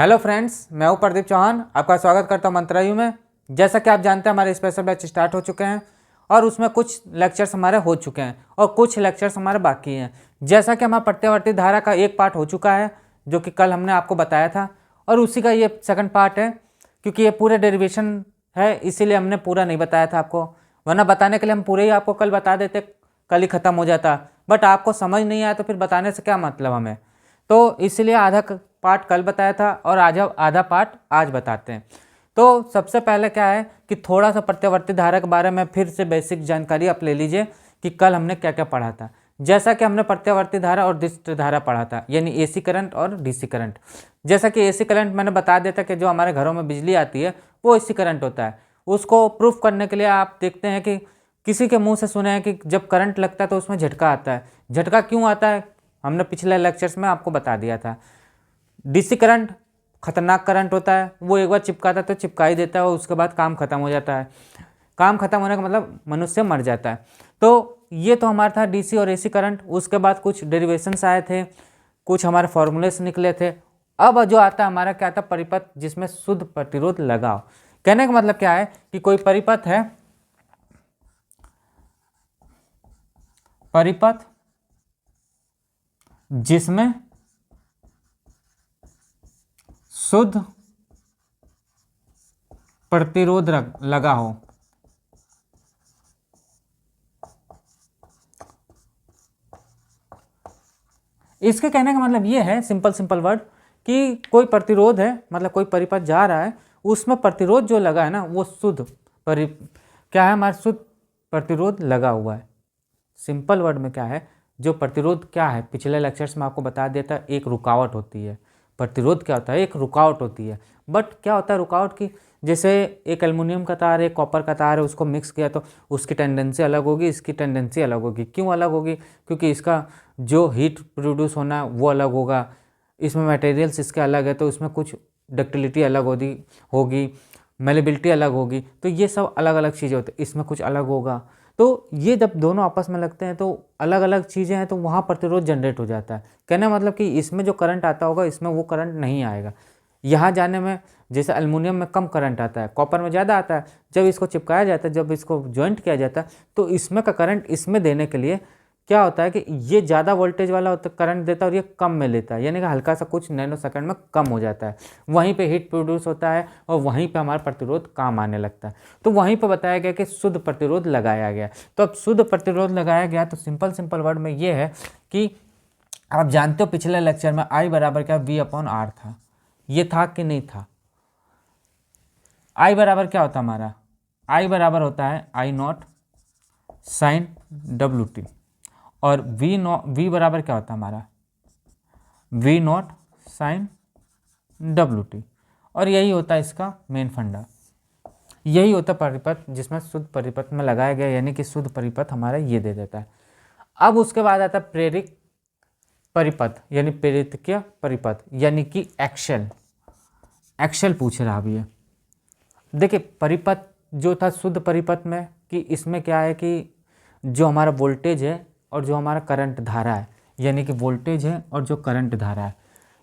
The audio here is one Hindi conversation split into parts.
हेलो फ्रेंड्स, मैं हूं प्रदीप चौहान। आपका स्वागत करता हूं मंत्रायु में। जैसा कि आप जानते हैं, हमारे स्पेशल बैच स्टार्ट हो चुके हैं और उसमें कुछ लेक्चर्स हमारे हो चुके हैं और कुछ लेक्चर्स हमारे बाकी हैं। जैसा कि हमारा प्रत्यावर्ती धारा का एक पार्ट हो चुका है, जो कि कल हमने आपको बताया था, और उसी का ये सेकंड पार्ट है। क्योंकि ये पूरे डेरिवेशन है, इसीलिए हमने पूरा नहीं बताया था आपको, वरना बताने के लिए हम पूरे ही आपको कल बता देते, कल ही ख़त्म हो जाता। बट आपको समझ नहीं आया तो फिर बताने से क्या मतलब हमें, तो इसलिए आधा पार्ट कल बताया था और आधा पार्ट आज बताते हैं। तो सबसे पहले क्या है कि थोड़ा सा प्रत्यावर्ती धारा के बारे में फिर से बेसिक जानकारी आप ले लीजिए कि कल हमने क्या क्या पढ़ा था। जैसा कि हमने प्रत्यावर्ती धारा और डिस्क धारा पढ़ा था, यानी एसी करंट और डीसी करंट। जैसा कि एसी करंट मैंने बता दिया था कि जो हमारे घरों में बिजली आती है वो एसी करंट होता है। उसको प्रूफ करने के लिए आप देखते हैं कि किसी के मुंह से सुने हैं कि जब करंट लगता है तो उसमें झटका आता है। झटका क्यों आता है, हमने पिछले लेक्चर्स में आपको बता दिया था। डीसी करंट खतरनाक करंट होता है, वो एक बार चिपकाता है तो चिपका ही देता है और उसके बाद काम खत्म हो जाता है। काम खत्म होने का मतलब मनुष्य मर जाता है। तो ये तो हमारा था डीसी और एसी करंट। उसके बाद कुछ डेरिवेशंस आए थे, कुछ हमारे फॉर्मूले से निकले थे। अब जो आता है हमारा क्या आता है, परिपथ, जिसमें शुद्ध प्रतिरोध लगाओ। कहने का मतलब क्या है कि कोई परिपथ है, परिपथ जिसमें शुद्ध प्रतिरोध लगा हो। इसके कहने का मतलब ये है, सिंपल वर्ड, कि कोई प्रतिरोध है, मतलब कोई परिपथ जा रहा है, उसमें प्रतिरोध जो लगा है ना वो शुद्ध क्या है, हमारा शुद्ध प्रतिरोध लगा हुआ है। सिंपल वर्ड में क्या है, जो प्रतिरोध क्या है, पिछले लेक्चर्स में आपको बता दिया था, एक रुकावट होती है। प्रतिरोध क्या होता है, एक रुकावट होती है। बट क्या होता है रुकावट की, जैसे एक एल्युमिनियम का तार है, एक कॉपर का तार है, उसको मिक्स किया तो उसकी टेंडेंसी अलग होगी, इसकी टेंडेंसी अलग होगी। क्यों अलग होगी? क्योंकि इसका जो हीट प्रोड्यूस होना है वो अलग होगा, इसमें मटेरियल्स इसके अलग है तो इसमें कुछ डक्टिलिटी अलग होगी, मेलेबिलिटी अलग होगी। तो ये सब अलग अलग चीज़ें होती हैं, इसमें कुछ अलग होगा। तो ये जब दोनों आपस में लगते हैं तो अलग अलग चीज़ें हैं, तो वहाँ प्रतिरोध जनरेट हो जाता है। कहने का मतलब कि इसमें जो करंट आता होगा इसमें वो करंट नहीं आएगा। यहाँ जाने में जैसे एल्युमिनियम में कम करंट आता है, कॉपर में ज़्यादा आता है। जब इसको चिपकाया जाता है, जब इसको जॉइंट किया जाता है, तो इसमें का करंट इसमें देने के लिए क्या होता है कि ये ज़्यादा वोल्टेज वाला होता करंट देता है और ये कम में लेता है, यानी कि हल्का सा कुछ नैनो सेकंड में कम हो जाता है। वहीं पे हीट प्रोड्यूस होता है और वहीं पे हमारा प्रतिरोध काम आने लगता है। तो वहीं पे बताया गया कि शुद्ध प्रतिरोध लगाया गया। तो अब शुद्ध प्रतिरोध लगाया गया तो सिंपल वर्ड में ये है कि आप जानते हो पिछले लेक्चर में I बराबर क्या V/R था। ये था कि नहीं था? I बराबर क्या होता है हमारा? I बराबर होता है I0 साइन WT। और V बराबर क्या होता है हमारा? V0 sign WT। और यही होता है इसका मेन फंडा, यही होता है परिपथ जिसमें शुद्ध परिपथ में लगाया गया, यानी कि शुद्ध परिपथ हमारा ये दे देता है। अब उसके बाद आता है प्रेरक परिपथ, यानी प्रेरितकीय परिपथ, यानी कि एक्सेल पूछ रहा अभी है। देखिए परिपथ जो था शुद्ध परिपथ में, कि इसमें क्या है कि जो हमारा वोल्टेज है और जो हमारा करंट धारा है, यानी कि वोल्टेज है और जो करंट धारा है,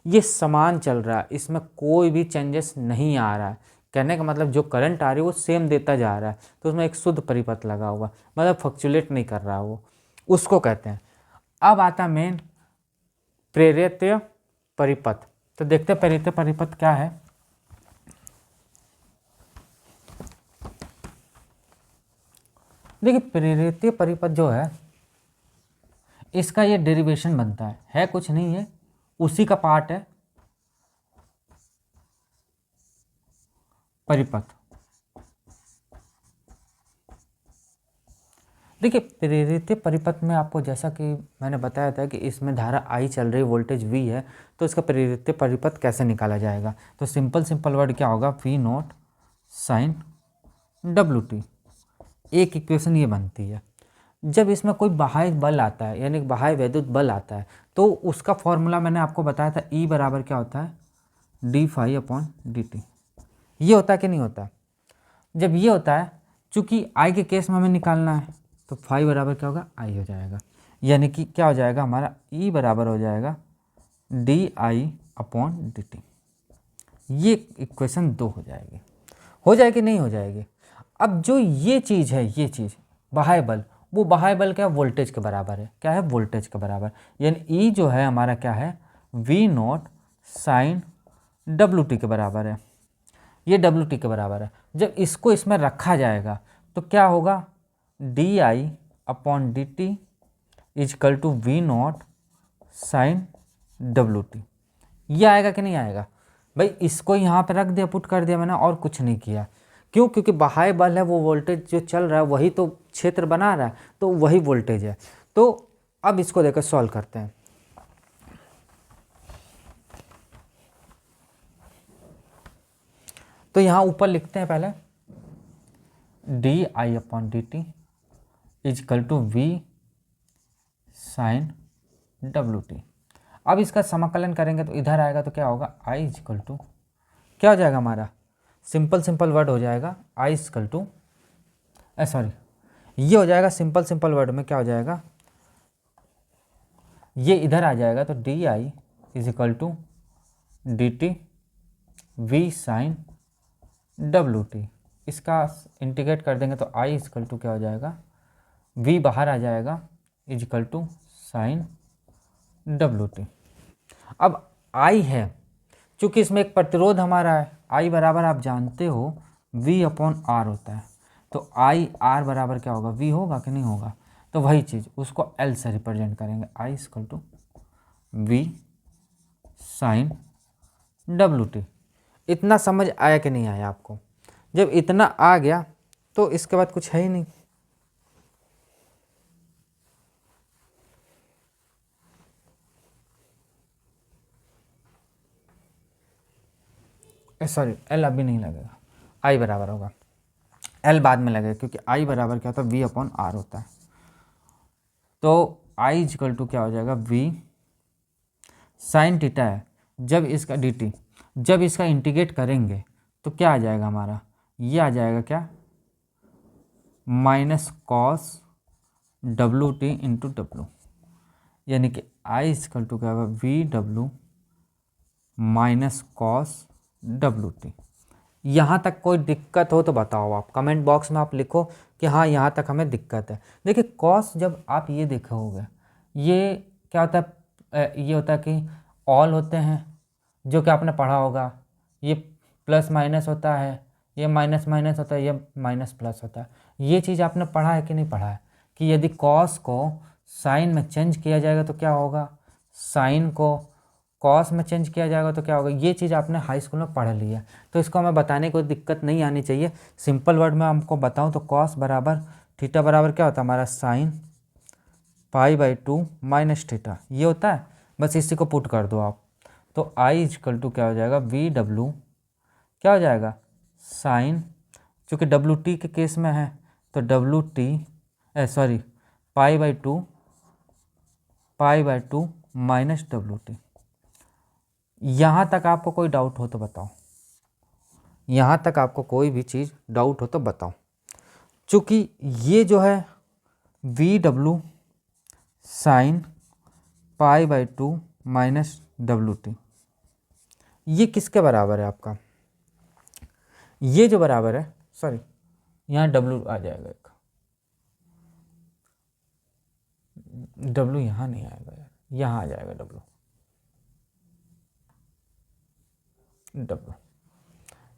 ये समान चल रहा है, इसमें कोई भी चेंजेस नहीं आ रहा है। कहने का मतलब जो करंट आ रही है वो सेम देता जा रहा है, तो उसमें एक शुद्ध परिपथ लगा हुआ, मतलब फ्लक्चुएट नहीं कर रहा वो, उसको कहते हैं। अब आता मेन प्रेरित परिपथ। तो देखते हैं प्रेरित परिपथ क्या है। देखिए प्रेरित परिपथ जो है, इसका ये डेरिवेशन बनता है कुछ नहीं है, उसी का पार्ट है परिपथ। देखिए प्रेरित परिपथ में आपको, जैसा कि मैंने बताया था कि इसमें धारा I चल रही, वोल्टेज V है, तो इसका प्रेरित परिपथ कैसे निकाला जाएगा? तो सिंपल वर्ड क्या होगा, V0 साइन WT। एक इक्वेशन ये बनती है। जब इसमें कोई बाह्य बल आता है, यानी बाह्य वैद्युत बल आता है, तो उसका फॉर्मूला मैंने आपको बताया था, E बराबर क्या होता है, d∅/dt। ये होता है कि नहीं होता? जब ये होता है, चूंकि I के केस में हमें निकालना है, तो फाई बराबर क्या होगा, I हो जाएगा। यानी कि क्या हो जाएगा हमारा, E बराबर हो जाएगा di/dt। ये इक्वेशन 2 हो जाएगी नहीं हो जाएगी। अब जो ये चीज़ है, ये चीज़ बाह्य बल, वो बाह्य बल क्या वोल्टेज के बराबर है, क्या है वोल्टेज के बराबर, यानी ई जो है हमारा क्या है V naught sine W T के बराबर है, ये डब्ल्यू टी के बराबर है। जब इसको इसमें रखा जाएगा तो क्या होगा D I upon D T equal to V naught sine W T. ये आएगा कि नहीं आएगा भाई, इसको यहाँ पे रख दिया, पुट कर दिया मैंने और कुछ नहीं किया। क्यों? क्योंकि बाह्य बल है, वो वोल्टेज जो चल रहा है वही तो क्षेत्र बना रहा है, तो वही वोल्टेज है। तो अब इसको देखकर सॉल्व करते हैं। तो यहाँ ऊपर लिखते हैं पहले D I upon D T equal to V sine W T. अब इसका समाकलन करेंगे तो इधर आएगा तो क्या होगा आई इजकल टू, क्या हो जाएगा हमारा सिंपल वर्ड हो जाएगा आई इजकल टू, सॉरी ये हो जाएगा सिंपल वर्ड में क्या हो जाएगा, ये इधर आ जाएगा तो D I equal to D T V sine W T. इसका इंटीग्रेट कर देंगे तो आई इजिकल टू क्या हो जाएगा, वी बाहर आ जाएगा equal to sine W T. अब आई है, चूँकि इसमें एक प्रतिरोध हमारा है, आई बराबर आप जानते हो वी अपॉन आर होता है, तो आई आर बराबर क्या होगा वी होगा कि नहीं होगा, तो वही चीज़ उसको एल से रिप्रेजेंट करेंगे, I equal to V sine W T. इतना समझ आया कि नहीं आया आपको? जब इतना आ गया तो इसके बाद कुछ है ही नहीं। सॉरी एल अभी नहीं लगेगा, आई बराबर होगा, एल बाद में लगेगा क्योंकि आई बराबर क्या होता है वी अपॉन आर होता है। तो आई इक्वल टू क्या हो जाएगा वी साइन थीटा है, जब इसका डी टी जब इसका इंटीग्रेट करेंगे तो क्या आ जाएगा हमारा, ये आ जाएगा क्या minus cos W T into W, यानी कि आई इक्वल टू क्या होगा V W minus cos W T. यहाँ तक कोई दिक्कत हो तो बताओ, आप कमेंट बॉक्स में आप लिखो कि हाँ यहाँ तक हमें दिक्कत है। देखिए कॉस जब आप ये देखोगे, ये क्या होता है, ये होता है कि ऑल होते हैं जो कि आपने पढ़ा होगा, ये प्लस माइनस होता है, ये माइनस माइनस होता है, ये माइनस प्लस होता है। ये चीज़ आपने पढ़ा है कि नहीं पढ़ा है कि यदि कॉस को साइन में चेंज किया जाएगा तो क्या होगा, साइन को कॉस में चेंज किया जाएगा तो क्या होगा, ये चीज़ आपने हाई स्कूल में पढ़ ली है, तो इसको हमें बताने की कोई दिक्कत नहीं आनी चाहिए। सिंपल वर्ड में हमको बताऊं तो कॉस बराबर थीटा बराबर क्या होता है हमारा sign pi by 2 minus theta, ये होता है। बस इसी को पुट कर दो आप, तो आई इक्वल टू क्या हो जाएगा वी डब्ल्यू क्या हो जाएगा साइन, चूँकि डब्ल्यू टी के केस में है तो W T sorry pi by two minus W T. यहाँ तक आपको कोई डाउट हो तो बताओ, यहाँ तक आपको कोई भी चीज़ डाउट हो तो बताओ। चूँकि ये जो है V W sine pi by 2 minus W T, ये किसके बराबर है आपका, ये जो बराबर है, सॉरी यहाँ डब्ल्यू आ जाएगा, एक डब्ल्यू यहाँ नहीं आएगा यार, यहाँ आ जाएगा डब्ल्यू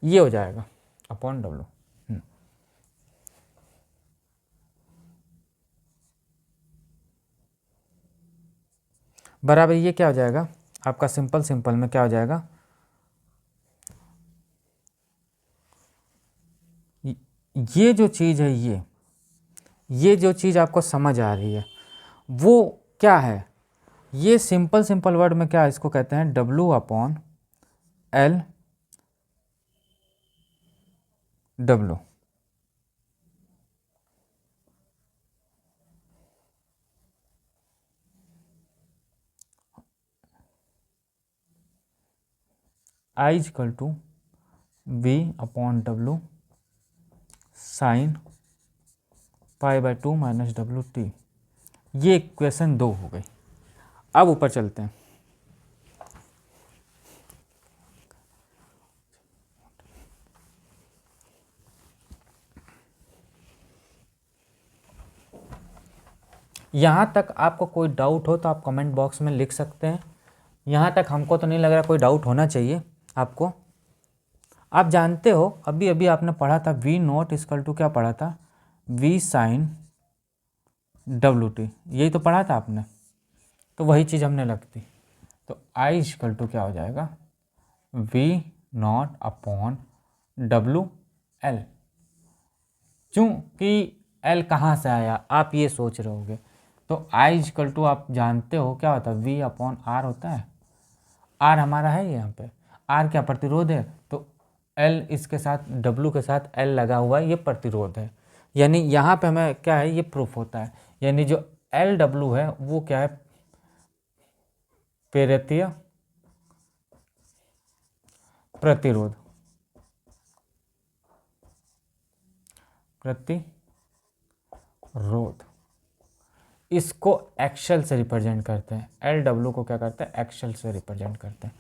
ये हो जाएगा अपॉन डब्ल्यू। बराबर ये क्या हो जाएगा आपका सिंपल में क्या हो जाएगा, ये जो चीज़ है, ये जो चीज़ आपको समझ आ रही है वो क्या है, ये सिंपल वर्ड में क्या है, इसको कहते हैं W upon L W. I equal to V upon W sine pi by 2 minus W T. ये इक्वेशन 2 हो गई। अब ऊपर चलते हैं। यहाँ तक आपको कोई डाउट हो तो आप कमेंट बॉक्स में लिख सकते हैं। यहाँ तक हमको तो नहीं लग रहा कोई डाउट होना चाहिए आपको। आप जानते हो अभी अभी आपने पढ़ा था वी नॉट इक्वल टू क्या पढ़ा था, वी साइन डब्ल्यू टी, यही तो पढ़ा था आपने। तो वही चीज़ हमने लगती, तो आई इक्वल टू क्या हो जाएगा, V not upon W L. क्योंकि एल कहाँ से आया आप ये सोच रहे होगे, तो आई इक्वल टू आप जानते हो क्या होता है, वी अपॉन आर होता है। आर हमारा है यहाँ पे, आर क्या प्रतिरोध है, तो एल इसके साथ डब्लू के साथ एल लगा हुआ है, ये प्रतिरोध है। यानी यहाँ पे हमें क्या है, ये प्रूफ होता है। यानी जो एल डब्लू है वो क्या है, प्रेरकीय प्रतिरोध, प्रतिरोध। इसको एक्सेल से रिप्रेजेंट करते हैं। एल डब्लू को क्या करते हैं, एक्सेल से रिप्रेजेंट करते हैं।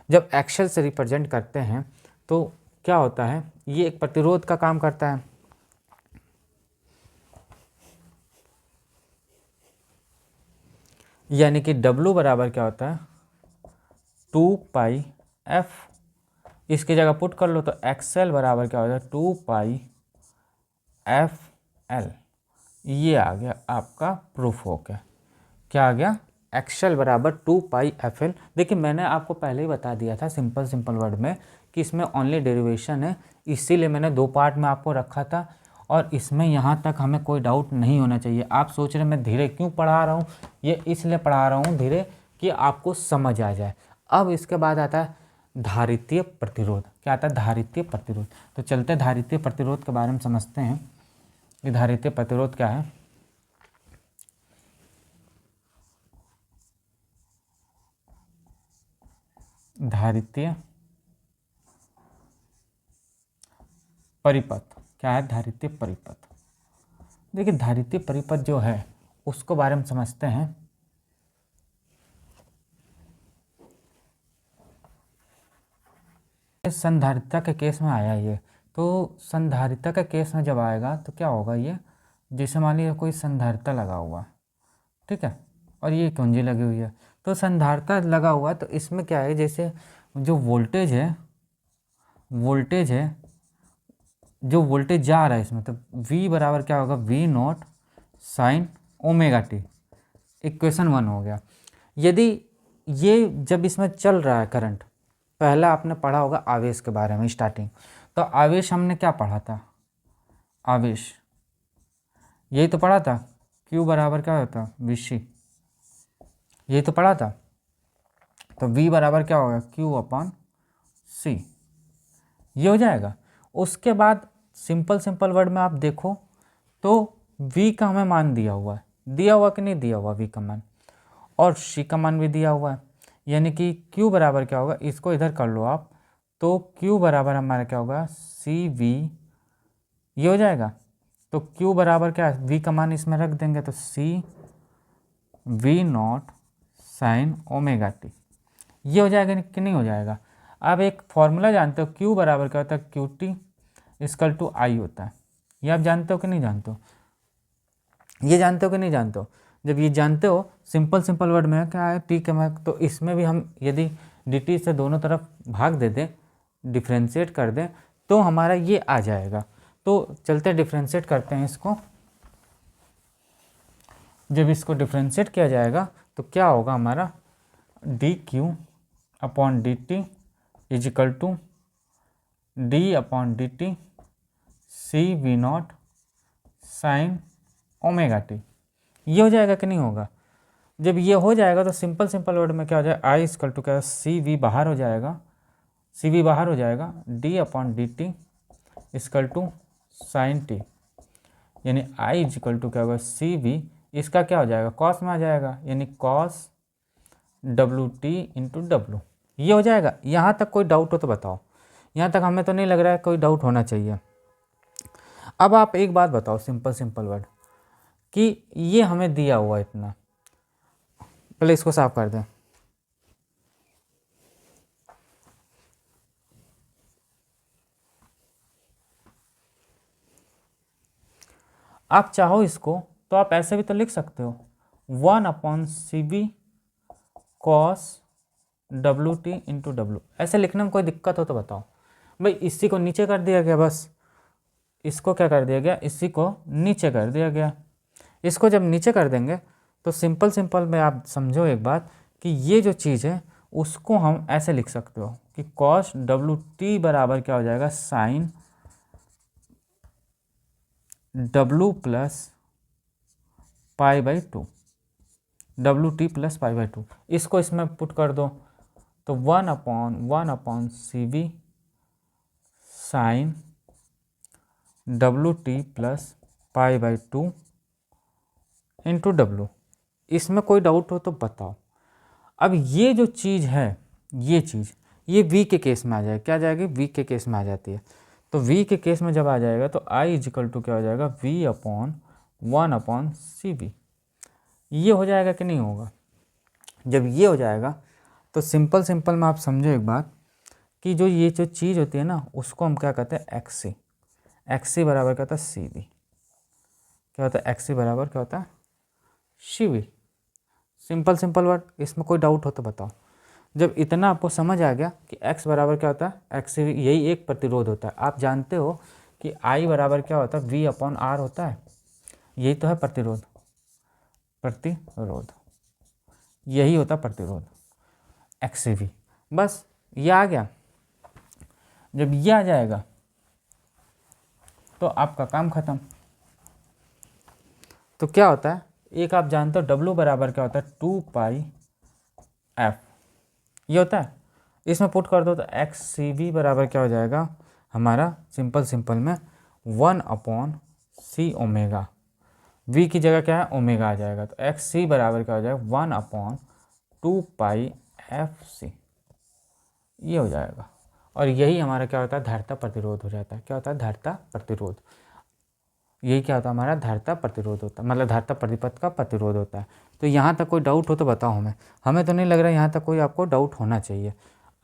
जब एक्सेल से रिप्रेजेंट करते हैं तो क्या होता है, ये एक प्रतिरोध का काम करता है। यानी कि W बराबर क्या होता है, 2πf, इसकी जगह पुट कर लो तो एक्सएल बराबर क्या होता है, 2πfl। ये आ गया आपका प्रूफ हो गया। क्या आ गया, एक्सएल बराबर 2πfl। देखिए मैंने आपको पहले ही बता दिया था सिंपल वर्ड में कि इसमें ओनली डेरिवेशन है, इसीलिए मैंने 2 पार्ट में आपको रखा था। और इसमें यहाँ तक हमें कोई डाउट नहीं होना चाहिए। आप सोच रहे मैं धीरे क्यों पढ़ा रहा हूँ, ये इसलिए पढ़ा रहा हूँ धीरे कि आपको समझ आ जाए। अब इसके बाद आता है धारितीय प्रतिरोध। क्या आता है, धारितीय प्रतिरोध। तो चलते धारितीय प्रतिरोध के बारे में समझते हैं कि धारितीय प्रतिरोध क्या है। धारितीय परिपथ क्या है, धारितीय परिपथ। देखिए धारितीय परिपथ जो है उसको बारे में समझते हैं। संधारिता के केस में आया ये, तो संधारिता के केस में जब आएगा तो क्या होगा, ये जैसे मान लीजिए कोई संधारिता लगा हुआ है, ठीक है, और ये कुंजी लगी हुई है, तो संधारिता लगा हुआ है, तो इसमें क्या है, जैसे जो वोल्टेज है जो वोल्टेज जा रहा है इसमें, तो V बराबर क्या होगा, V not sine omega T. Equation 1 हो गया। यदि ये जब इसमें चल रहा है करंट, पहला आपने पढ़ा होगा आवेश के बारे में स्टार्टिंग, तो आवेश हमने क्या पढ़ा था, आवेश यही तो पढ़ा था, Q बराबर क्या होता, VC, यही तो पढ़ा था। तो V बराबर क्या होगा, Q अपॉन C, ये हो जाएगा। उसके बाद सिंपल वर्ड में आप देखो तो V का हमें मान दिया हुआ है, दिया हुआ कि नहीं दिया हुआ V का मान, और C का मान भी दिया हुआ है। यानी कि Q बराबर क्या होगा, इसको इधर कर लो आप, तो Q बराबर हमारा क्या होगा, CV, ये हो जाएगा। तो Q बराबर क्या है, V का मान इसमें रख देंगे तो CV naught sine omega T, ये हो जाएगा कि नहीं हो जाएगा। अब एक फॉर्मूला जानते हो, Q बराबर क्या होता है, QT इक्वल टू I होता है। ये आप जानते हो कि नहीं जानते हो, ये जानते हो कि नहीं जानते हो। जब ये जानते हो, सिंपल वर्ड में क्या है, टी के में, तो इसमें भी हम यदि dt से दोनों तरफ भाग दे दें, डिफ्रेंशिएट कर दें, तो हमारा ये आ जाएगा। तो चलते डिफ्रेंशिएट करते हैं इसको। जब इसको डिफ्रेंशिएट किया जाएगा तो क्या होगा हमारा, dq upon dt is equal to d upon dt CV naught sine omega T, ये हो जाएगा कि नहीं होगा। जब ये हो जाएगा तो सिंपल वर्ड में क्या हो जाएगा, आई इक्वल टू क्या, CV बाहर हो जाएगा, CV बाहर हो जाएगा, d upon D T equal to sine T, यानी आई इक्वल टू क्या होगा, CV, इसका क्या हो जाएगा, कॉस में आ जाएगा, यानी कॉस WT इंटू डब्लू, ये हो जाएगा। यहाँ तक कोई डाउट हो तो बताओ, यहाँ तक हमें तो नहीं लग रहा है कोई डाउट होना चाहिए। अब आप एक बात बताओ, सिंपल वर्ड, कि ये हमें दिया हुआ इतना, पहले इसको साफ कर दें। आप चाहो इसको तो आप ऐसे भी तो लिख सकते हो, 1/CV cos WT into W. ऐसे लिखने में कोई दिक्कत हो तो बताओ। भाई इसी को नीचे कर दिया गया, बस इसको क्या कर दिया गया, इसी को नीचे कर दिया गया। इसको जब नीचे कर देंगे तो सिंपल में आप समझो एक बात कि ये जो चीज़ है उसको हम ऐसे लिख सकते हो कि cos WT बराबर क्या हो जाएगा, sine W plus π/2, WT plus π/2। इसको इसमें पुट कर दो तो 1/CV sine WT plus π/2 into W. इसमें कोई डाउट हो तो बताओ। अब ये जो चीज़ है, ये चीज़ ये v के केस में आ जाएगी, क्या जाएगी, v के केस में आ जाती है। तो v के केस में जब आ जाएगा तो I इजिकल टू क्या हो जाएगा, v/1/CV। ये हो जाएगा कि नहीं होगा। जब ये हो जाएगा तो सिंपल में आप समझो एक बात कि जो ये जो चीज़ होती है ना उसको हम क्या कहते हैं, XC बराबर क्या होता है, CV। क्या होता है, XC बराबर क्या होता है, CV। सिंपल वर्ड, इसमें कोई डाउट हो तो बताओ। जब इतना आपको समझ आ गया कि x बराबर क्या होता है, XC, यही एक प्रतिरोध होता है। आप जानते हो कि I बराबर क्या होता है, V/R होता है। यही तो है प्रतिरोध, यही होता प्रतिरोध XCV। बस ये आ गया। जब ये आ जाएगा तो आपका काम खत्म। तो क्या होता है, एक आप जानते हो W बराबर क्या होता है, 2πf, ये होता है। इसमें पुट कर दो तो XCV बराबर क्या हो जाएगा हमारा, सिंपल में 1/C ओमेगा। V की जगह क्या है, ओमेगा आ जाएगा। तो XC बराबर क्या हो जाएगा, 1/2πfC, ये हो जाएगा। और यही हमारा क्या होता है, धारिता प्रतिरोध हो जाता है। क्या होता है, धारिता प्रतिरोध। यही क्या होता है, हमारा धारिता प्रतिरोध होता है, मतलब धारिता परिपथ का प्रतिरोध होता है। तो यहाँ तक कोई डाउट हो तो बताओ हमें तो नहीं लग रहा है यहाँ तक कोई आपको डाउट होना चाहिए।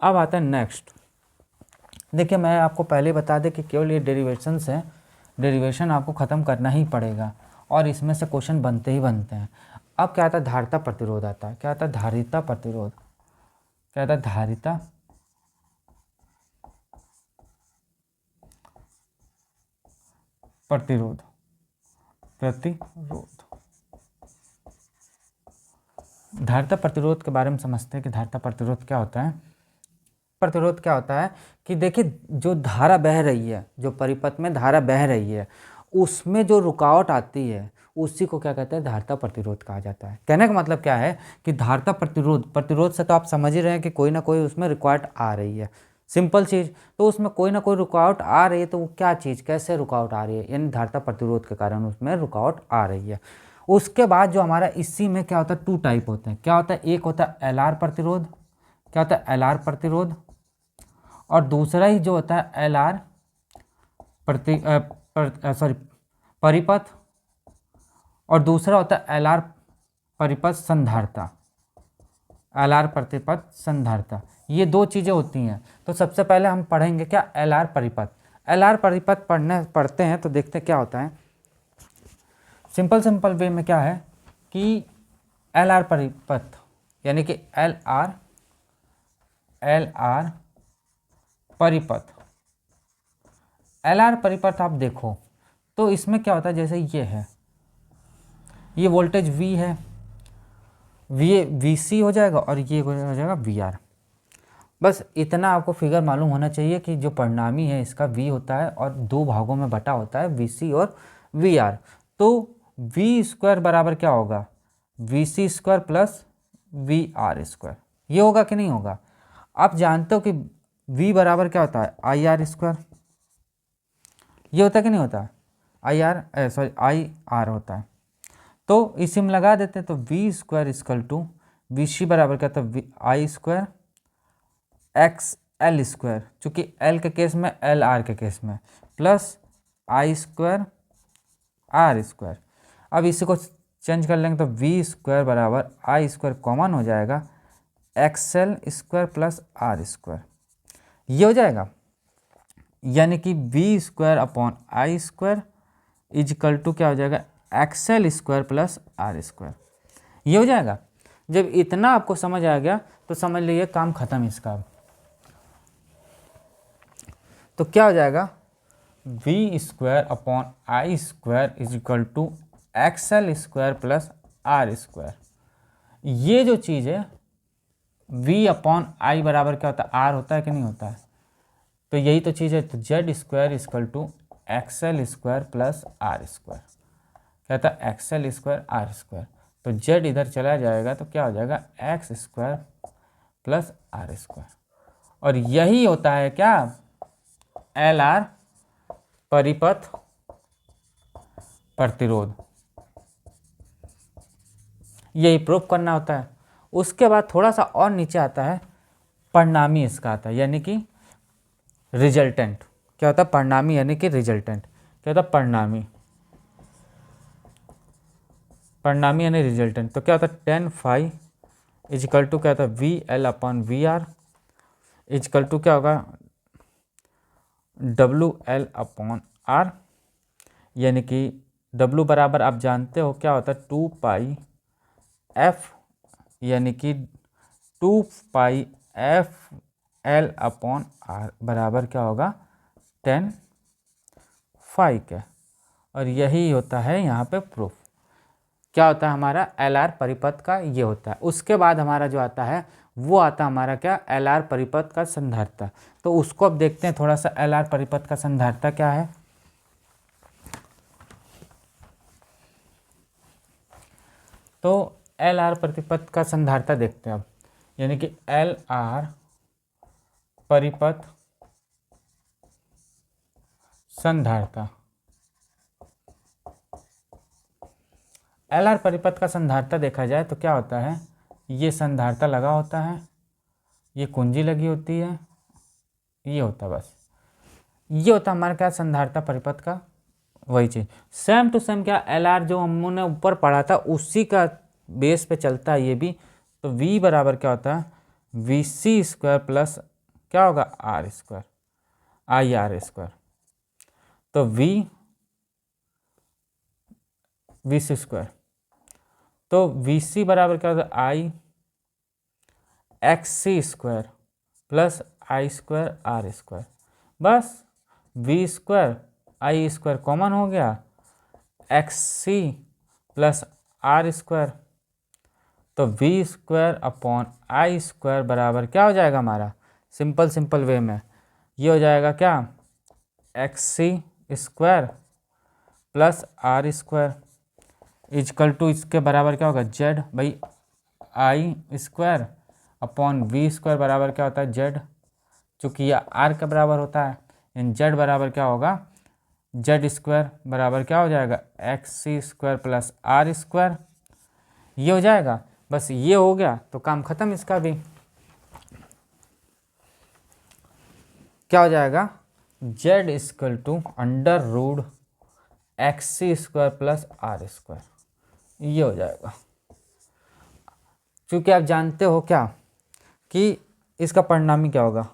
अब आता है नेक्स्ट। देखिए मैं आपको पहले बता दें कि केवल ये डेरिवेशंस हैं, डेरिवेशन आपको ख़त्म करना ही पड़ेगा और इसमें से क्वेश्चन बनते ही बनते हैं। अब क्या आता है, धारिता प्रतिरोध आता है। क्या आता है, धारिता प्रतिरोध। क्या आता है, धारिता प्रतिरोध। धारिता प्रतिरोध के बारे में समझते हैं कि धारिता प्रतिरोध क्या होता है। प्रतिरोध क्या होता है कि देखिए जो धारा बह रही है, जो परिपथ में धारा बह रही है, उसमें जो रुकावट आती है उसी को क्या कहते हैं, धारिता प्रतिरोध कहा जाता है। कहने का मतलब क्या है कि धारिता प्रतिरोध से तो आप समझ ही रहे हैं कि कोई ना कोई उसमें रुकावट आ रही है, सिंपल चीज़। तो उसमें कोई ना कोई रुकावट आ रही है, तो वो क्या चीज़, कैसे रुकावट आ रही है, यानी धारिता प्रतिरोध के कारण उसमें रुकावट आ रही है। उसके बाद जो हमारा इसी में क्या होता है, 2 टाइप होते हैं। क्या होता है, एक होता है LR प्रतिरोध। क्या होता है, LR प्रतिरोध। और दूसरा ही जो होता है LR परिपथ, और दूसरा होता है LR परिपथ संधारिता। LR प्रतिपथ संधारिता, ये दो चीज़ें होती हैं। तो सबसे पहले हम पढ़ेंगे क्या, LR परिपथ। LR परिपथ पढ़ते हैं तो देखते हैं क्या होता है। सिंपल वे में क्या है कि LR परिपथ यानी कि LR परिपथ, LR परिपथ आप देखो तो इसमें क्या होता है, जैसे ये है, ये वोल्टेज V है, VC हो जाएगा और ये हो जाएगा VR। बस इतना आपको फिगर मालूम होना चाहिए कि जो परिणामी है इसका V होता है और 2 भागों में बटा होता है, VC और VR। तो V² बराबर क्या होगा, VC² प्लस VR²। ये होगा कि नहीं होगा। आप जानते हो कि V बराबर क्या होता है, IR²। ये होता है कि नहीं होता, IR होता है। तो इसी में लगा देते हैं तो V² इक्वल टू VC बराबर क्या होता है, I² XL², चूँकि L के केस में, LR के केस में, प्लस I² R²। अब इसी को चेंज कर लेंगे तो V² बराबर I² कॉमन हो जाएगा, XL² प्लस R², ये हो जाएगा। यानी कि V²/I² इजिकल टू क्या हो जाएगा, XL² प्लस R²। ये हो जाएगा। जब इतना आपको समझ आ गया तो समझ लीजिए काम खत्म इसका। तो क्या हो जाएगा, V square upon I square is equal to XL square plus R square. ये जो चीज़ है v अपॉन आई बराबर क्या होता है, आर होता है कि नहीं होता है, तो यही तो चीज़ है। तो Z square equal to XL square plus R square, क्या होता है एक्सएल स्क्वायर आर स्क्वायर। तो जेड इधर चला जाएगा तो क्या हो जाएगा X square plus R square. और यही होता है क्या एल आर परिपथ प्रतिरोध, यही प्रूफ करना होता है। उसके बाद थोड़ा सा और नीचे आता है परिणामी, इसका आता है यानी कि रिजल्टेंट। क्या होता है परिणामी यानी कि रिजल्टेंट, क्या होता है परिणामी, परिणामी यानी रिजल्टेंट। तो क्या होता है टेन फाई इजकल टू क्या होता है V L upon V R equal to क्या होगा डब्लू एल अपॉन आर, यानी कि डब्लू बराबर आप जानते हो क्या होता है 2 पाई एफ, यानी कि 2 पाई एफ एल अपॉन आर बराबर क्या होगा 10 फाई के। और यही होता है यहाँ पे प्रूफ। क्या होता है हमारा एल आर परिपथ का ये होता है। उसके बाद हमारा जो आता है वो आता है हमारा क्या एल आर परिपथ का संधारिता। तो उसको अब देखते हैं थोड़ा सा, एल आर परिपथ का संधारिता क्या है। तो एल आर परिपथ का संधारिता देखते हैं अब, यानी कि एल आर परिपथ संधारिता। एल आर परिपथ का संधारिता देखा जाए तो क्या होता है, ये संधारिता लगा होता है, ये कुंजी लगी होती है, ये होता है बस, ये होता है हमारा क्या संधारिता परिपथ का वही चीज़। सेम टू सेम क्या एल आर जो हमने ऊपर पढ़ा था उसी का बेस पे चलता है ये भी। तो v बराबर क्या होता है वी सी स्क्वायर प्लस क्या होगा R square I R square. तो वी सी स्क्वायर, तो वी सी बराबर क्या होता है I X C square plus I square R square. बस V square I square common हो गया, X C plus R square. तो V square upon I square बराबर क्या हो जाएगा हमारा सिंपल वे में ये हो जाएगा क्या X C square plus R square equal to इसके बराबर क्या होगा Z by I square upon V square बराबर क्या होता है जेड, चूँकि यह आर के बराबर होता है इन जेड बराबर क्या होगा जेड स्क्वायर बराबर क्या हो जाएगा X C square plus R square. ये हो जाएगा, बस ये हो गया तो काम खत्म इसका भी। क्या हो जाएगा Z equal to under root X C square plus R square, ये हो जाएगा। क्योंकि आप जानते हो क्या कि इसका परिणामी क्या होगा,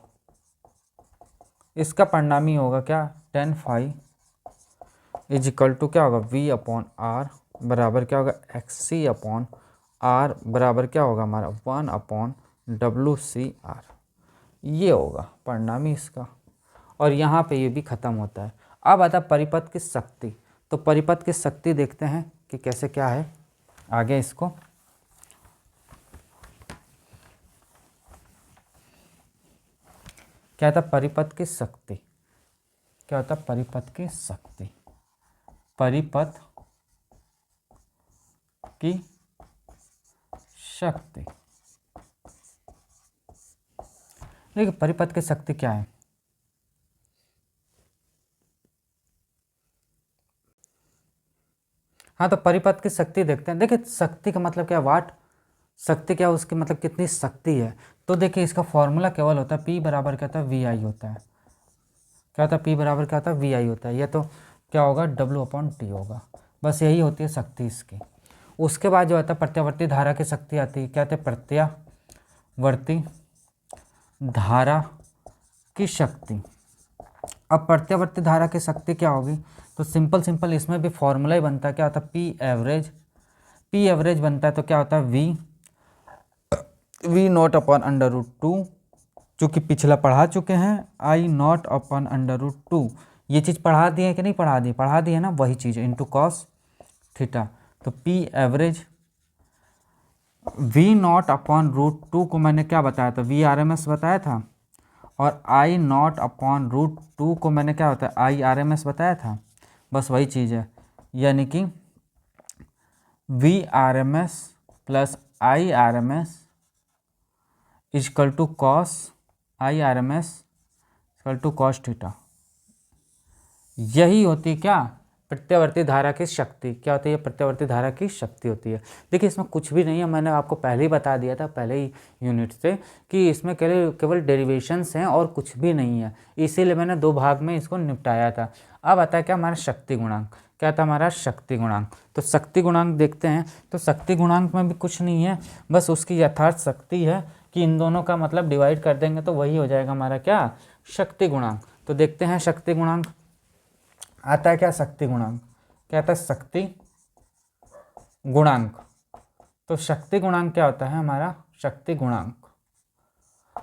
इसका परिणामी होगा क्या 10 फाई इज इक्वल टू क्या होगा v अपॉन आर बराबर क्या होगा एक्स सी अपॉन आर बराबर क्या होगा हमारा 1 अपॉन डब्लू सी आर, ये होगा परिणामी इसका। और यहाँ पे ये भी ख़त्म होता है। अब आता परिपथ की शक्ति। तो परिपथ की शक्ति देखते हैं कि कैसे क्या है आगे इसको। क्या होता परिपथ की शक्ति, क्या होता परिपथ की शक्ति, परिपथ की शक्ति। देखिए परिपथ की शक्ति क्या है, हाँ तो परिपथ की शक्ति देखते हैं। देखिए शक्ति का मतलब क्या वाट, शक्ति क्या उसकी मतलब कितनी शक्ति है। तो देखिए इसका फॉर्मूला केवल होता है P बराबर क्या होता है वी आई होता है, क्या होता है P बराबर क्या होता है वी आई होता है। यह तो क्या होगा W अपॉन टी होगा, बस यही होती है शक्ति इसकी। उसके बाद जो आता है प्रत्यावर्ती धारा की शक्ति आती है, क्या होता है प्रत्यावर्ती धारा की शक्ति। अब प्रत्यावर्ती धारा की शक्ति क्या होगी, तो सिंपल इसमें भी फॉर्मूला ही बनता है, क्या होता है P पी एवरेज बनता है तो क्या होता है V not upon under root two, चूँकि पिछला पढ़ा चुके हैं, I not upon under root two, ये चीज़ पढ़ा दी है कि नहीं पढ़ा दी है ना, वही चीज़ इंटू कॉस थीटा। तो P average V not upon root two को मैंने क्या बताया था, वी आर एम एस बताया था, और आई नॉट अपॉन रूट टू को मैंने क्या होता है आई आर एम एस बताया था, बस वही चीज़ है, यानी कि V R M S plus I R M S equal to cos I R M S equal to cos theta. यही होती है क्या, प्रत्यावर्ती धारा की शक्ति। क्या होती है, प्रत्यावर्ती धारा की शक्ति होती है। देखिए इसमें कुछ भी नहीं है, मैंने आपको पहले ही बता दिया था पहले ही यूनिट से कि इसमें केवल डेरिवेशंस हैं और कुछ भी नहीं है, इसीलिए मैंने 2 भाग में इसको निपटाया था। अब आता है क्या हमारा शक्ति गुणांक, क्या था हमारा शक्ति गुणांक। तो शक्ति गुणांक देखते हैं, तो शक्ति गुणांक में भी कुछ नहीं है, बस उसकी यथार्थ शक्ति है कि इन दोनों का मतलब डिवाइड कर देंगे तो वही हो जाएगा हमारा क्या, शक्ति गुणांक। तो देखते हैं शक्ति गुणांक आता है क्या, शक्ति गुणांक क्या आता है, शक्ति गुणांक। तो शक्ति गुणांक क्या होता है हमारा, शक्ति गुणांक।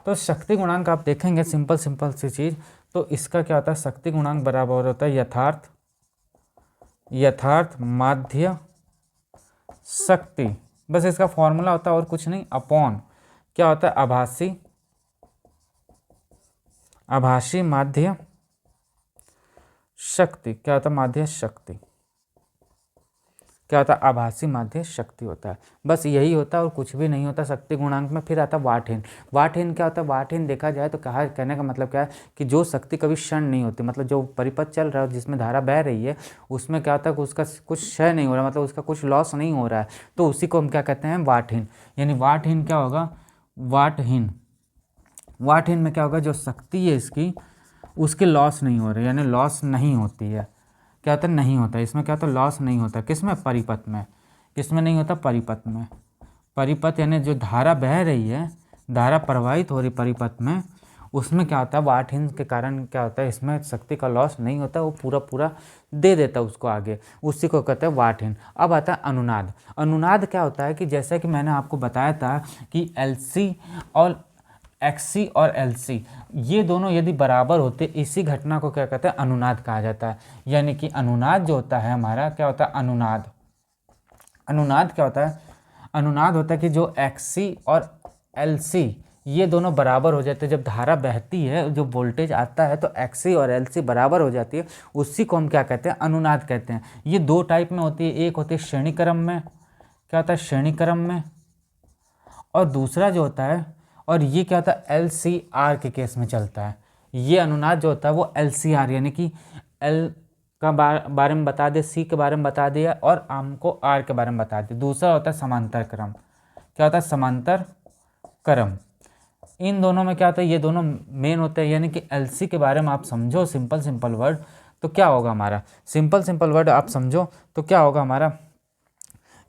तो शक्ति गुणांक आप देखेंगे सिंपल सी चीज, तो इसका क्या होता है, शक्ति गुणांक बराबर होता है यथार्थ माध्य शक्ति, बस इसका फॉर्मूला होता है और कुछ नहीं, अपॉन क्या होता है, आभासी माध्य शक्ति। क्या होता है, माध्य शक्ति, क्या होता है, आभासी माध्य शक्ति होता है, बस यही होता है और कुछ भी नहीं होता शक्ति गुणांक में। फिर आता है वाटहीन। वाटहीन क्या होता है, वाटहीन देखा जाए तो कहने का मतलब क्या है कि जो शक्ति कभी क्षण नहीं होती, मतलब जो परिपथ चल रहा है जिसमें धारा बह रही है उसमें क्या होता है कि उसका कुछ क्षय नहीं हो रहा, मतलब उसका कुछ लॉस नहीं हो रहा है, तो उसी को हम क्या कहते हैं, वाटहीन। यानी वाटहीन क्या होगा, वाटहीन में क्या होगा, जो शक्ति है इसकी उसकी लॉस नहीं हो रही, यानी लॉस नहीं होती है। क्या होता है, नहीं होता है, इसमें क्या होता है, लॉस नहीं होता। किसमें, परिपथ में। किसमें नहीं होता, परिपथ में। परिपथ यानी जो धारा बह रही है, धारा प्रवाहित हो रही परिपथ में, उसमें क्या होता है, वाटहीन के कारण क्या होता है, इसमें शक्ति का लॉस नहीं होता, वो पूरा दे देता है उसको आगे, उसी को कहते हैं वाटहीन। अब आता है अनुनाद। अनुनाद क्या होता है कि जैसा कि मैंने आपको बताया था कि एलसी और एक्सी और एलसी ये दोनों यदि बराबर होते, इसी घटना को क्या कहते हैं, अनुनाद कहा जाता है। यानी कि अनुनाद जो होता है हमारा, क्या होता है, अनुनाद क्या होता है, अनुनाद होता है कि जो एक्सी और एलसी ये दोनों बराबर हो जाते हैं। जब धारा बहती है, जो वोल्टेज आता है, तो एक्सी और एलसी बराबर हो जाती है, उसी को हम क्या कहते हैं, अनुनाद कहते हैं। ये 2 टाइप में होती है, एक होती है श्रेणी क्रम में, क्या होता है, श्रेणी क्रम में, और दूसरा जो होता है, और ये क्या होता है, LCR के केस में चलता है। ये अनुनाद जो होता है वो LCR यानी कि L का बारे में बता दे, C के बारे में बता दिया, और हमको R के बारे में बता दिया। दूसरा होता है समांतर क्रम। क्या होता है, समांतर क्रम। इन दोनों में क्या होता है, ये दोनों मेन होते हैं। यानी कि LC के बारे में आप समझो सिंपल वर्ड, तो क्या होगा हमारा, सिंपल वर्ड आप समझो तो क्या होगा हमारा,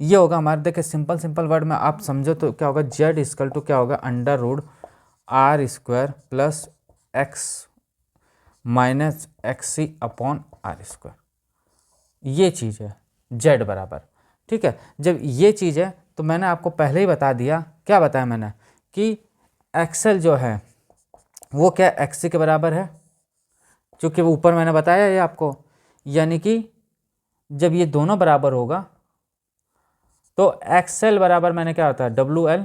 ये होगा हमारा, देखिए सिंपल वर्ड में आप समझो तो क्या होगा, जेड इक्वल टू क्या होगा, under root R square plus X minus XC upon R square. ये चीज़ है जेड बराबर, ठीक है। जब ये चीज़ है तो मैंने आपको पहले ही बता दिया, क्या बताया मैंने, कि एक्सएल जो है वो क्या एक्सी के बराबर है, क्योंकि वो ऊपर मैंने बताया ये आपको। यानी कि जब ये दोनों बराबर होगा तो एक्सएल बराबर मैंने क्या होता है, WL,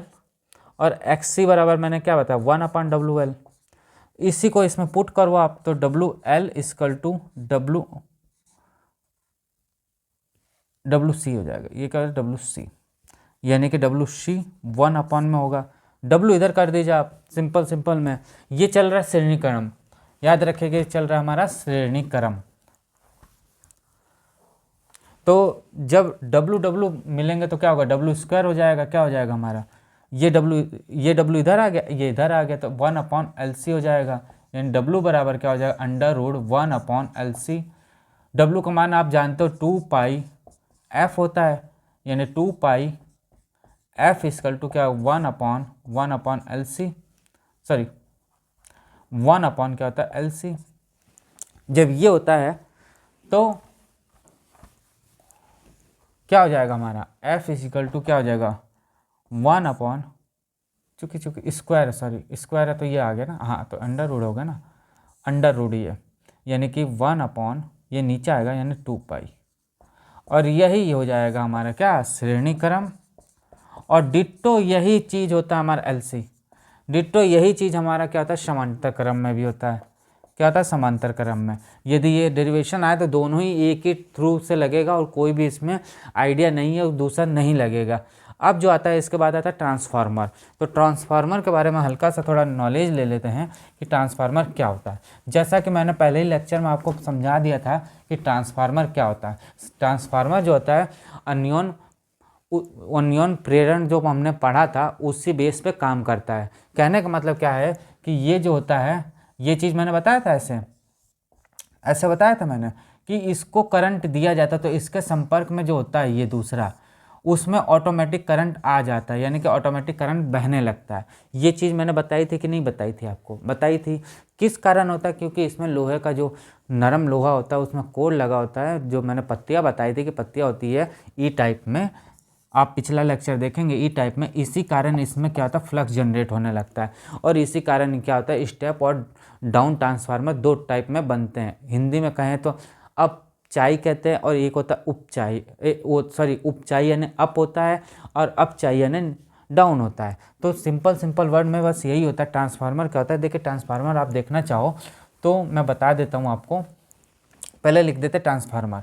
और एक्सी बराबर मैंने क्या बताया, 1/WL। इसी को इसमें पुट करो आप, तो WL इक्वल टू WC हो जाएगा। ये क्या है, WC, यानी कि WC 1 में होगा। W इधर कर दीजिए आप, सिंपल में। ये चल रहा है श्रेणी क्रम, याद रखिएगा, चल रहा है हमारा श्रेणी क्रम। तो जब W मिलेंगे तो क्या होगा, W² हो जाएगा, क्या हो जाएगा हमारा, ये W इधर आ गया, ये इधर आ गया, तो 1/LC हो जाएगा। यानी W बराबर क्या हो जाएगा, अंडर रूट 1/LC। W का मान आप जानते हो 2πF होता है, यानी 2πF इक्वल टू क्या, 1/LC, सॉरी 1 क्या होता है, LC। जब ये होता है तो क्या हो जाएगा हमारा F इजिकल टू क्या हो जाएगा 1 अपॉन चूँकि स्क्वायर, सॉरी स्क्वायर है तो ये आ गया ना, हाँ तो अंडर रूड होगा ना, अंडर रूड ये, यानी कि 1 अपॉन ये नीचे आएगा यानी 2 पाई, और यही हो जाएगा हमारा क्या श्रेणी क्रम। और डिट्टो यही चीज़ होता है हमारा एलसी, डिट्टो यही चीज़ हमारा क्या होता है समांतर क्रम में भी होता है। क्या होता है समांतर क्रम में, यदि ये डेरिवेशन आए तो दोनों ही एक ही थ्रू से लगेगा और कोई भी इसमें आइडिया नहीं है और दूसरा नहीं लगेगा। अब जो आता है इसके बाद आता है ट्रांसफार्मर। तो ट्रांसफार्मर के बारे में हल्का सा थोड़ा नॉलेज ले लेते हैं कि ट्रांसफार्मर क्या होता है। जैसा कि मैंने पहले ही लेक्चर में आपको समझा दिया था कि ट्रांसफार्मर क्या होता है। ट्रांसफार्मर जो होता है अन्योन प्रेरण जो हमने पढ़ा था उसी बेस पे काम करता है। कहने का मतलब क्या है कि ये जो होता है, ये चीज़ मैंने बताया था, ऐसे बताया था मैंने कि इसको करंट दिया जाता है तो इसके संपर्क में जो होता है ये दूसरा, उसमें ऑटोमेटिक करंट आ जाता है, यानी कि ऑटोमेटिक करंट बहने लगता है। ये चीज़ मैंने बताई थी कि नहीं बताई थी आपको? बताई थी। किस कारण होता है? क्योंकि इसमें लोहे का जो नरम लोहा होता है उसमें कोर लगा होता है, जो मैंने पत्तियाँ बताई थी कि पत्तियाँ होती है ई टाइप में, आप पिछला लेक्चर देखेंगे ई टाइप में। इसी कारण इसमें क्या होता है फ्लक्स जनरेट होने लगता है, और इसी कारण क्या होता है स्टेप और डाउन ट्रांसफार्मर दो टाइप में बनते हैं। हिंदी में कहें तो अप चाई कहते हैं, और एक होता है उपचाई, उपचाई यानी अप होता है और अपचाई यानी डाउन होता है। तो सिंपल वर्ड में बस यही होता है। ट्रांसफार्मर क्या होता है, देखिए ट्रांसफार्मर आप देखना चाहो तो मैं बता देता हूँ आपको। पहले लिख देते ट्रांसफार्मर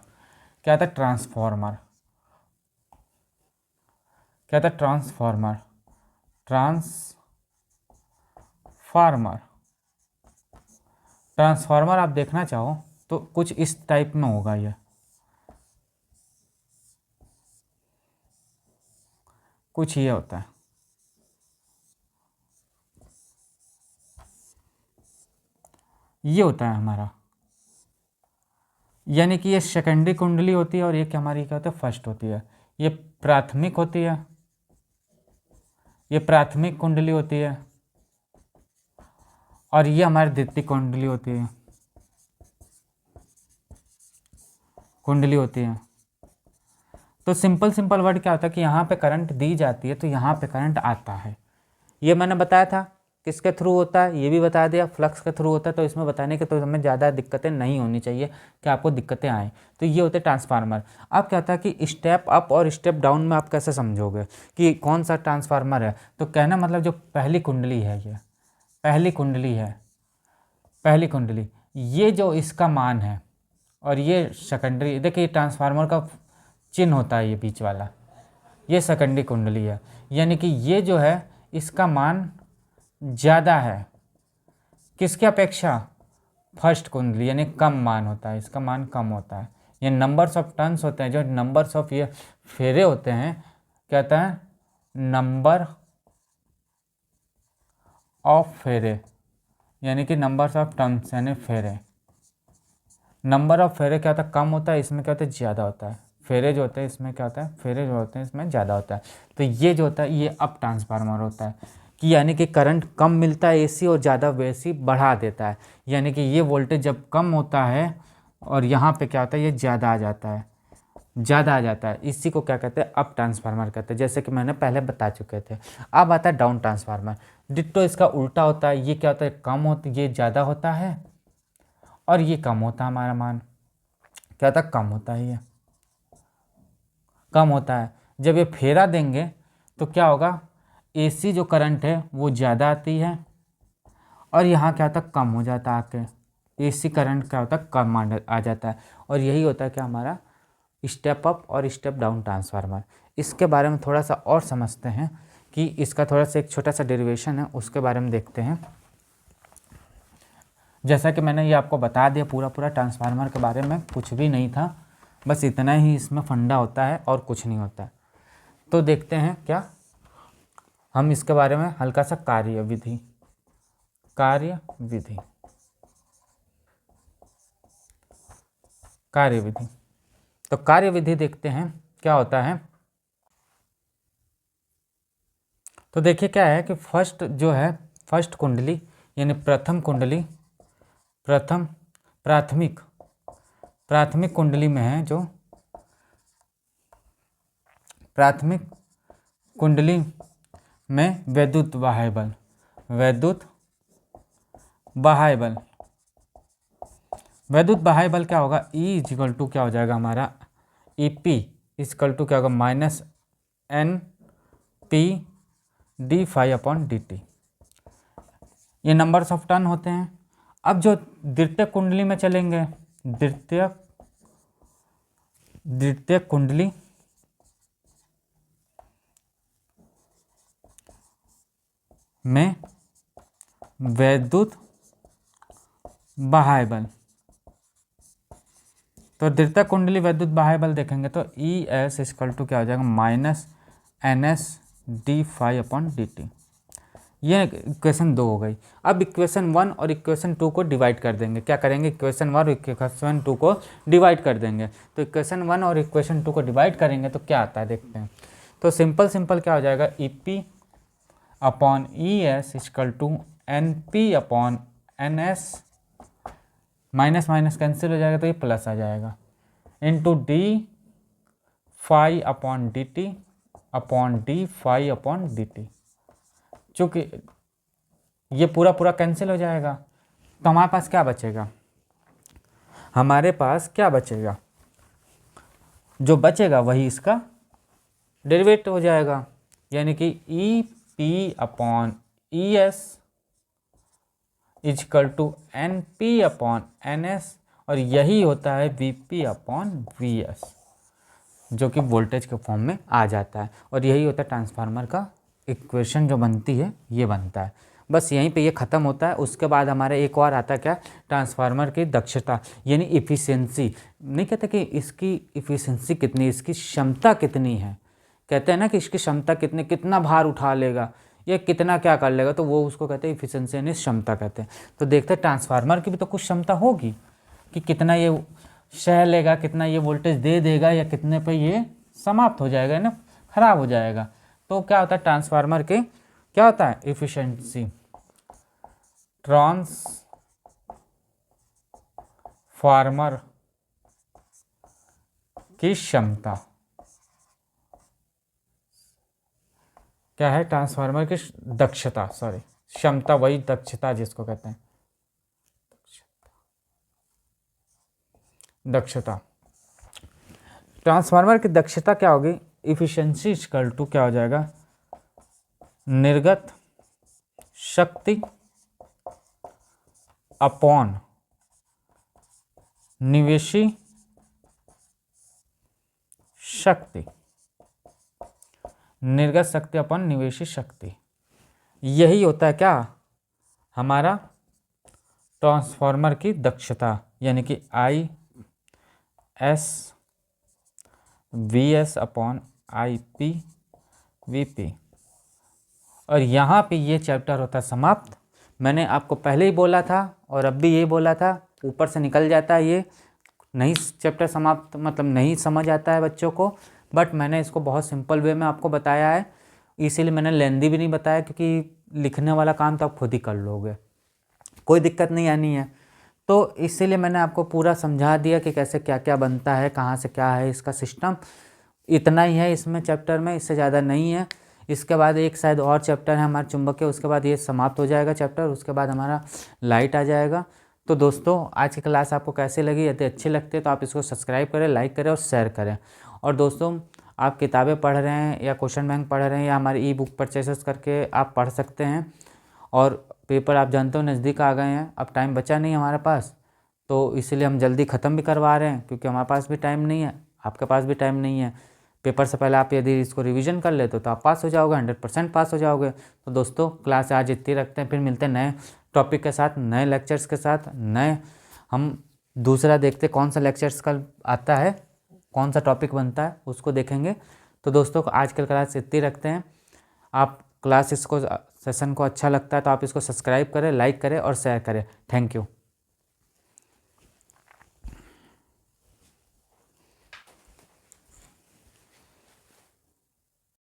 क्या होता है। ट्रांसफार्मर क्या था? ट्रांसफार्मर ट्रांसफार्मर आप देखना चाहो तो कुछ इस टाइप में होगा। ये कुछ ये होता है, ये होता है हमारा, यानी कि ये सेकेंडरी कुंडली होती है और एक हमारी क्या होता है फर्स्ट होती है। ये प्राथमिक होती है, ये प्राथमिक कुंडली होती है, और ये हमारी द्वितीय कुंडली होती है। तो सिंपल वर्ड क्या होता है कि यहाँ पे करंट दी जाती है तो यहाँ पे करंट आता है। ये मैंने बताया था किसके थ्रू होता है, ये भी बता दिया फ्लक्स के थ्रू होता है। तो इसमें बताने के तो हमें ज़्यादा दिक्कतें नहीं होनी चाहिए कि आपको दिक्कतें आएँ। तो ये होते ट्रांसफार्मर। अब क्या होता है कि स्टेप अप और स्टेप डाउन में आप कैसे समझोगे कि कौन सा ट्रांसफार्मर है? तो कहना मतलब जो पहली कुंडली है, ये पहली कुंडली, ये जो इसका मान है, और ये सेकेंडरी, देखिए ट्रांसफार्मर का चिन्ह होता है ये बीच वाला, ये सेकेंडरी कुंडली है। यानी कि ये जो है इसका मान ज़्यादा है किसके अपेक्षा? फर्स्ट कुंडली, यानी कम मान होता है, इसका मान कम होता है। ये नंबर्स ऑफ टर्न्स होते हैं, जो नंबर्स ऑफ ये फेरे होते हैं, क्या होता है नंबर ऑफ फेरे, यानी कि नंबर्स ऑफ टर्न्स यानी फेरे। नंबर ऑफ फेरे क्या होता है कम होता है, इसमें क्या होता है ज़्यादा होता है। फेरे जो होते हैं इसमें क्या होता है, फेरे जो होते हैं इसमें ज़्यादा होता है। तो ये जो होता है ये अप ट्रांसफार्मर होता है, कि यानी कि करंट कम मिलता है एसी और ज़्यादा एसी बढ़ा देता है। यानी कि ये वोल्टेज जब कम होता है और यहाँ पे क्या होता है ये ज़्यादा आ जाता है, इसी को क्या कहते हैं अप ट्रांसफार्मर कहते हैं, जैसे कि मैंने पहले बता चुके थे। अब आता है डाउन ट्रांसफार्मर। डिट्टो इसका उल्टा होता है। ये क्या होता है कम होता, ये ज़्यादा होता है और ये कम होता है। हमारा मान क्या होता है कम होता है, ये कम होता है। जब ये फेरा देंगे तो क्या होगा, एसी जो करंट है वो ज़्यादा आती है और यहाँ क्या होता है कम हो जाता है आके। एसी करंट क्या होता है कम आ जाता है। और यही होता है कि हमारा स्टेप अप और स्टेप डाउन ट्रांसफार्मर। इसके बारे में थोड़ा सा और समझते हैं कि इसका थोड़ा सा एक छोटा सा डेरिवेशन है, उसके बारे में देखते हैं। जैसा कि मैंने ये आपको बता दिया पूरा ट्रांसफार्मर के बारे में कुछ भी नहीं था, बस इतना ही इसमें फंडा होता है और कुछ नहीं होता है। तो देखते हैं क्या हम इसके बारे में हल्का सा कार्यविधि तो कार्यविधि देखते हैं क्या होता है। तो देखिए क्या है कि फर्स्ट जो है फर्स्ट कुंडली यानी प्रथम कुंडली, प्राथमिक कुंडली में है जो प्राथमिक कुंडली में वैद्युत बाह्य बल, वैद्युत बाह्य बल, वैद्युत बाह्य बल क्या होगा, E इक्वल टू क्या हो जाएगा हमारा, EP इक्वल टू क्या होगा, माइनस NP/dt। ये नंबर्स ऑफ टर्न होते हैं। अब जो द्वितीय कुंडली में चलेंगे, द्वितीय कुंडली में वैद्युत बाह्य बल, तो द्वितीय कुंडली वैद्युत बाह्य बल देखेंगे तो ES इक्वल टू क्या हो जाएगा, माइनस NS/dt। ये इक्वेशन 2 हो गई। अब इक्वेशन 1 और इक्वेशन 2 को डिवाइड कर देंगे। क्या करेंगे, इक्वेशन 1 और इक्वेशन 2 को डिवाइड कर देंगे। तो इक्वेशन 1 और इक्वेशन 2 को डिवाइड करेंगे तो क्या आता है देखते हैं। तो सिंपल क्या हो जाएगा, EP/ES equal to NP/NS, minus minus cancel हो जाएगा तो ये प्लस आ जाएगा, इंटू d/dt/d/dt। चूँकि ये पूरा कैंसिल हो जाएगा तो हमारे पास क्या बचेगा, हमारे पास क्या बचेगा, जो बचेगा वही इसका डेरिवेटिव हो जाएगा, यानी कि EP/ES इक्वल टू NP/NS, और यही होता है VP/VS, जो कि वोल्टेज के फॉर्म में आ जाता है। और यही होता है ट्रांसफार्मर का इक्वेशन जो बनती है, ये बनता है। बस यहीं पे ये ख़त्म होता है। उसके बाद हमारे एक और आता है क्या, ट्रांसफार्मर की दक्षता, यानी इफ़िशियंसी। नहीं कहते कि इसकी इफ़िशियंसी कितनी, इसकी क्षमता कितनी है, कहते हैं ना कि इसकी क्षमता कितनी, कितना भार उठा लेगा, ये कितना क्या कर लेगा, तो वो उसको कहते हैं इफ़िशियंसी, यानी क्षमता कहते हैं। तो देखते हैं ट्रांसफार्मर की भी तो कुछ क्षमता होगी कि कितना ये सह लेगा, कितना ये वोल्टेज दे देगा, या कितने पे ये समाप्त हो जाएगा ना, खराब हो जाएगा। तो क्या होता है ट्रांसफार्मर के, क्या होता है इफ़िशियंसी, ट्रांसफार्मर की क्षमता क्या है, ट्रांसफार्मर की दक्षता, सॉरी क्षमता वही दक्षता जिसको कहते हैं दक्षता। ट्रांसफार्मर की दक्षता क्या होगी, इफिशिएंसी इक्वल टू क्या हो जाएगा, निर्गत शक्ति अपॉन निवेशी शक्ति, निर्गत शक्ति अपॉन निवेशी शक्ति। यही होता है क्या हमारा ट्रांसफार्मर की दक्षता, यानी कि IS/VS/IP/VP। और यहाँ पे ये चैप्टर होता है समाप्त। मैंने आपको पहले ही बोला था और अब भी ये बोला था, ऊपर से निकल जाता है ये, नहीं चैप्टर समाप्त मतलब नहीं समझ आता है बच्चों को, बट मैंने इसको बहुत सिंपल वे में आपको बताया है, इसीलिए मैंने लेंदी भी नहीं बताया, क्योंकि लिखने वाला काम तो आप खुद ही कर लोगे, कोई दिक्कत नहीं आनी है। तो इसीलिए मैंने आपको पूरा समझा दिया कि कैसे क्या क्या बनता है, कहाँ से क्या है इसका सिस्टम। इतना ही है इसमें चैप्टर में, इससे ज़्यादा नहीं है। इसके बाद एक शायद और चैप्टर है हमारे चुंबकीय, उसके बाद ये समाप्त हो जाएगा चैप्टर, उसके बाद हमारा लाइट आ जाएगा। तो दोस्तों आज की क्लास आपको कैसी लगी, यदि अच्छी लगती है तो आप इसको सब्सक्राइब करें, लाइक करें और शेयर करें। और दोस्तों आप किताबें पढ़ रहे हैं या क्वेश्चन बैंक पढ़ रहे हैं या हमारी ई बुक परचेसेस करके आप पढ़ सकते हैं। और पेपर आप जानते हो नज़दीक आ गए हैं, अब टाइम बचा नहीं हमारे पास, तो इसलिए हम जल्दी ख़त्म भी करवा रहे हैं, क्योंकि हमारे पास भी टाइम नहीं है, आपके पास भी टाइम नहीं है। पेपर से पहले आप यदि इसको रिवीजन कर लेते तो आप पास हो जाओगे, 100% पास हो जाओगे। तो दोस्तों क्लास आज इतनी रखते हैं, फिर मिलते हैं नए टॉपिक के साथ, नए लेक्चर्स के साथ, नए हम दूसरा देखते कौन सा लेक्चर्स कल आता है, कौन सा टॉपिक बनता है उसको देखेंगे। तो दोस्तों आज कल क्लास इतनी रखते हैं। आप क्लास इसको सेशन को अच्छा लगता है तो आप इसको सब्सक्राइब करें, लाइक करें और शेयर करें। Thank you.